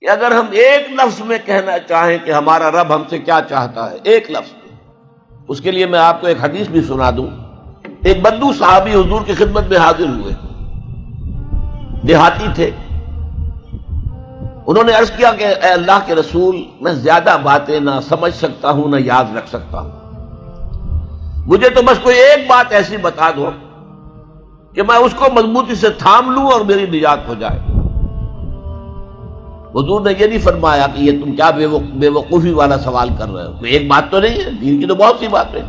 کہ اگر ہم ایک لفظ میں کہنا چاہیں کہ ہمارا رب ہم سے کیا چاہتا ہے، ایک لفظ میں، اس کے لیے میں آپ کو ایک حدیث بھی سنا دوں۔ ایک بدو صحابی حضور کی خدمت میں حاضر ہوئے، دیہاتی تھے۔ انہوں نے عرض کیا کہ اے اللہ کے رسول، میں زیادہ باتیں نہ سمجھ سکتا ہوں نہ یاد رکھ سکتا ہوں، مجھے تو بس کوئی ایک بات ایسی بتا دو کہ میں اس کو مضبوطی سے تھام لوں اور میری نجات ہو جائے۔ حضور نے یہ نہیں فرمایا کہ یہ تم کیا بے وقوفی والا سوال کر رہے ہو، کوئی ایک بات تو نہیں ہے، دین کی تو بہت سی باتیں۔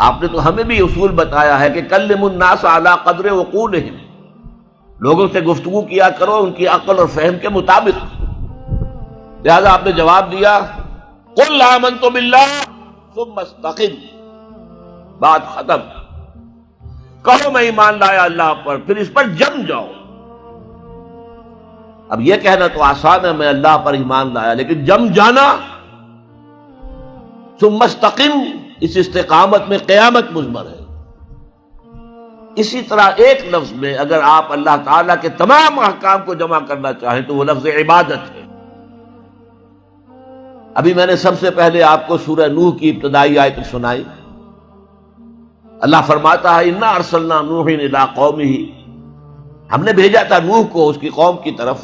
آپ نے تو ہمیں بھی اصول بتایا ہے کہ کلموا الناس علی قدر عقولہم، لوگوں سے گفتگو کیا کرو ان کی عقل اور فہم کے مطابق۔ لہذا آپ نے جواب دیا قل آمنت باللہ ثم استقم، بات ختم، کہو میں ایمان لایا اللہ پر، پھر اس پر جم جاؤ۔ اب یہ کہنا تو آسان ہے میں اللہ پر ایمان لایا، لیکن جم جانا، ثم استقم، اس استقامت میں قیامت مضمر ہے۔ اسی طرح ایک لفظ میں اگر آپ اللہ تعالیٰ کے تمام احکام کو جمع کرنا چاہیں تو وہ لفظ عبادت ہے۔ ابھی میں نے سب سے پہلے آپ کو سورہ نوح کی ابتدائی آیت سنائی۔ اللہ فرماتا ہے انا ارسلنا نوحا الی قومہ، ہم نے بھیجا تھا نوح کو اس کی قوم کی طرف،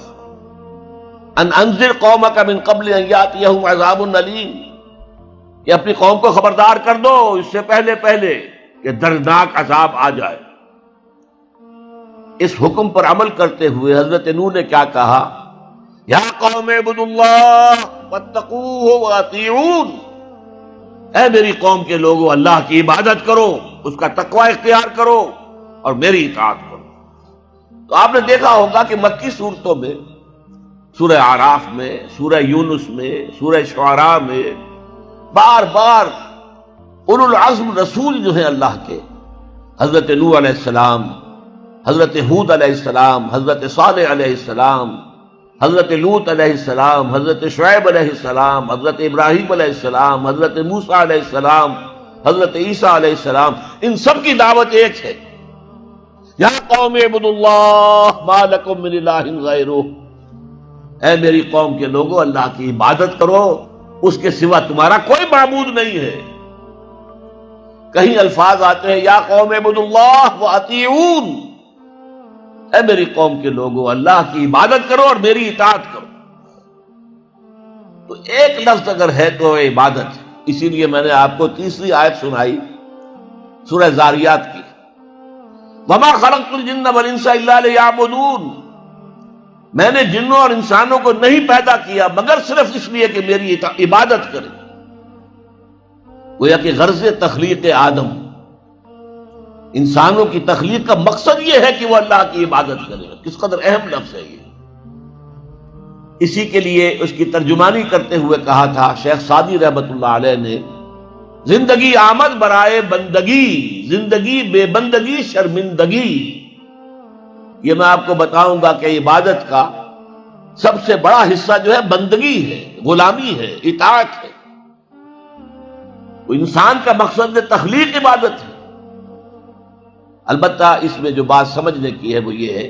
ان انذر قومک من قبل ان یاتیہم عذاب علیم، کہ اپنی قوم کو خبردار کر دو اس سے پہلے کہ دردناک عذاب آ جائے۔ اس حکم پر عمل کرتے ہوئے حضرت نوح نے کیا کہا؟ یا قوم اعبدوا اللہ واتقوہ واطیعون، اے میری قوم کے لوگوں اللہ کی عبادت کرو، اس کا تقوی اختیار کرو اور میری اطاعت کرو۔ تو آپ نے دیکھا ہوگا کہ مکی صورتوں میں، سورہ اعراف میں، سورہ یونس میں، سورہ شعراء میں بار بار اولو العزم رسول جو ہیں اللہ کے، حضرت نوح علیہ السلام، حضرت ہود علیہ السلام، حضرت صالح علیہ السلام، حضرت لوط علیہ السلام، حضرت شعیب علیہ السلام، حضرت ابراہیم علیہ السلام، حضرت موسیٰ علیہ السلام، حضرت عیسیٰ علیہ السلام، ان سب کی دعوت ایک ہے، یا قوم اعبدوا اللہ ما لکم من الہ غیرہ، اے میری قوم کے لوگوں اللہ کی عبادت کرو، اس کے سوا تمہارا کوئی معبود نہیں ہے۔ کہیں الفاظ آتے ہیں یا قوم اعبدوا اللہ واطیعون، اے میری قوم کے لوگوں اللہ کی عبادت کرو اور میری اطاعت کرو۔ تو ایک لفظ اگر ہے تو عبادت، اسی لیے میں نے آپ کو تیسری آیت سنائی سورہ زاریات کی، وما خلقت الجن والانس الا لیعبدون، میں نے جنوں اور انسانوں کو نہیں پیدا کیا مگر صرف اس لیے کہ میری عبادت کریں۔ گویا کہ غرض تخلیق آدم، انسانوں کی تخلیق کا مقصد یہ ہے کہ وہ اللہ کی عبادت کرے۔ کس قدر اہم لفظ ہے یہ۔ اسی کے لیے اس کی ترجمانی کرتے ہوئے کہا تھا شیخ سعدی رحمت اللہ علیہ نے، زندگی آمد برائے بندگی، زندگی بے بندگی شرمندگی۔ یہ میں آپ کو بتاؤں گا کہ عبادت کا سب سے بڑا حصہ جو ہے بندگی ہے، غلامی ہے، اطاعت ہے۔ انسان کا مقصد تخلیق عبادت ہے۔ البتہ اس میں جو بات سمجھنے کی ہے وہ یہ ہے،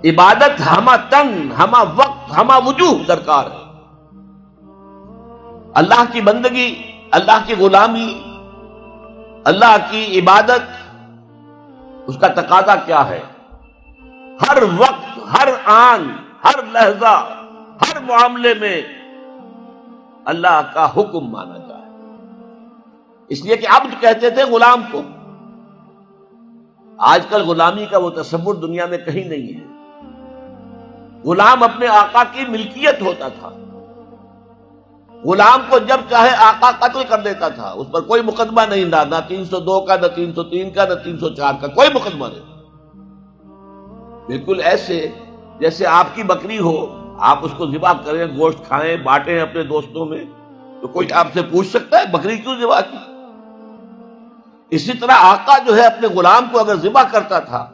عبادت ہمہ تن، ہمہ وقت، ہمہ وجوہ درکار ہے۔ اللہ کی بندگی، اللہ کی غلامی، اللہ کی عبادت، اس کا تقاضا کیا ہے؟ ہر وقت، ہر آن، ہر لحظہ، ہر معاملے میں اللہ کا حکم مانا جائے۔ اس لیے کہ عبد کہتے تھے غلام کو۔ آج کل غلامی کا وہ تصور دنیا میں کہیں نہیں ہے۔ غلام اپنے آقا کی ملکیت ہوتا تھا، غلام کو جب چاہے آقا قتل کر دیتا تھا، اس پر کوئی مقدمہ نہیں تھا، نہ 302 کا، نہ 303 کا، نہ 304 کا، کوئی مقدمہ نہیں۔ بالکل ایسے جیسے آپ کی بکری ہو، آپ اس کو ذبح کریں، گوشت کھائیں، بانٹیں اپنے دوستوں میں، تو کوئی آپ سے پوچھ سکتا ہے بکری کیوں ذبح کی؟ اسی طرح آقا جو ہے اپنے غلام کو اگر ذبح کرتا تھا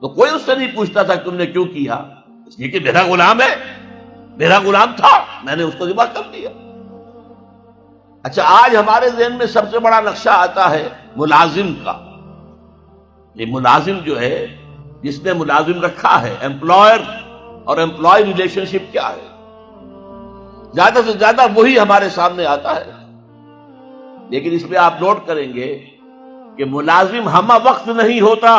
تو کوئی اس سے نہیں پوچھتا تھا کہ تم نے کیوں کیا، اس لیے کہ میرا غلام ہے، میرا غلام تھا، میں نے اس کو ذبح کر دیا۔ اچھا، آج ہمارے ذہن میں سب سے بڑا نقشہ آتا ہے ملازم کا۔ یہ ملازم جو ہے، جس نے ملازم رکھا ہے، ایمپلائر اور امپلائی ریلیشن شپ کیا ہے. زیادہ سے زیادہ وہی ہمارے سامنے آتا ہے. لیکن اس میں آپ نوٹ کریں گے کہ ملازم ہمہ وقت نہیں ہوتا،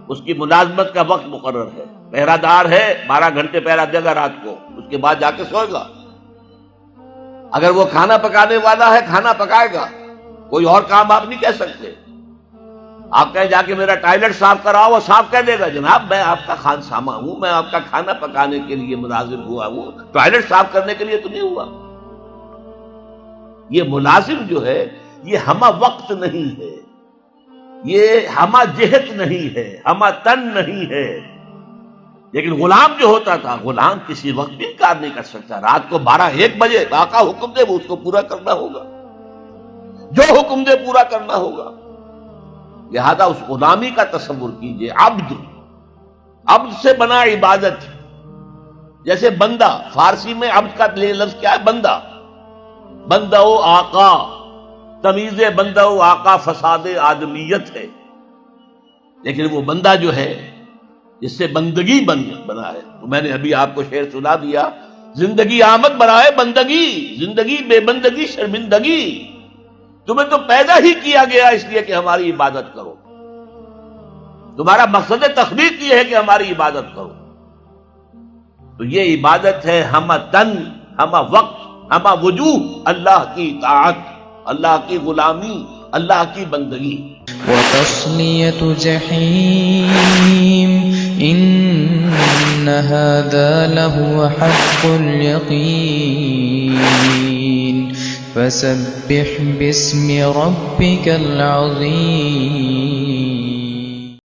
اس کی ملازمت کا وقت مقرر ہے. پہرا دار ہے 12 گھنٹے پہرا دے گا رات کو، اس کے بعد جا کے سوئے گا. اگر وہ کھانا پکانے والا ہے کھانا پکائے گا، کوئی اور کام آپ نہیں کہہ سکتے. آپ کہیں جا کے میرا ٹوائلٹ صاف کراؤ، وہ صاف کہہ دے گا جناب میں آپ کا خانسامہ ہوں، میں آپ کا کھانا پکانے کے لیے ملازم ہوا ہوں، ٹوائلٹ صاف کرنے کے لیے تو نہیں ہوا. یہ ملازم جو ہے یہ ہمہ وقت نہیں ہے، یہ ہمہ جہت نہیں ہے، ہمہ تن نہیں ہے. لیکن غلام جو ہوتا تھا، غلام کسی وقت بھی انکار نہیں کر سکتا. رات کو 12-1 بجے آقا حکم دے وہ اس کو پورا کرنا ہوگا، جو حکم دے پورا کرنا ہوگا. لہذا اس غلامی کا تصور کیجئے. عبد سے بنا عبادت. جیسے بندہ، فارسی میں عبد کا لفظ کیا ہے؟ بندہ. بندہ و آقا، تمیز بندہ و آقا فساد آدمیت ہے. لیکن وہ بندہ جو ہے جس سے بندگی بنا ہے، تو میں نے ابھی آپ کو شعر سنا دیا، زندگی آمد برائے بندگی، زندگی بے بندگی شرمندگی. تمہیں تو پیدا ہی کیا گیا اس لیے کہ ہماری عبادت کرو. تمہارا مقصد تخلیق یہ ہے کہ ہماری عبادت کرو. تو یہ عبادت ہے ہمہ تن، ہمہ وقت، ہمہ وجوہ، اللہ کی اطاعت، اللہ کی غلامی، اللہ کی بندگی. وتصلية جحيم إن هذا لهو حق اليقين فسبح باسم ربك العظيم.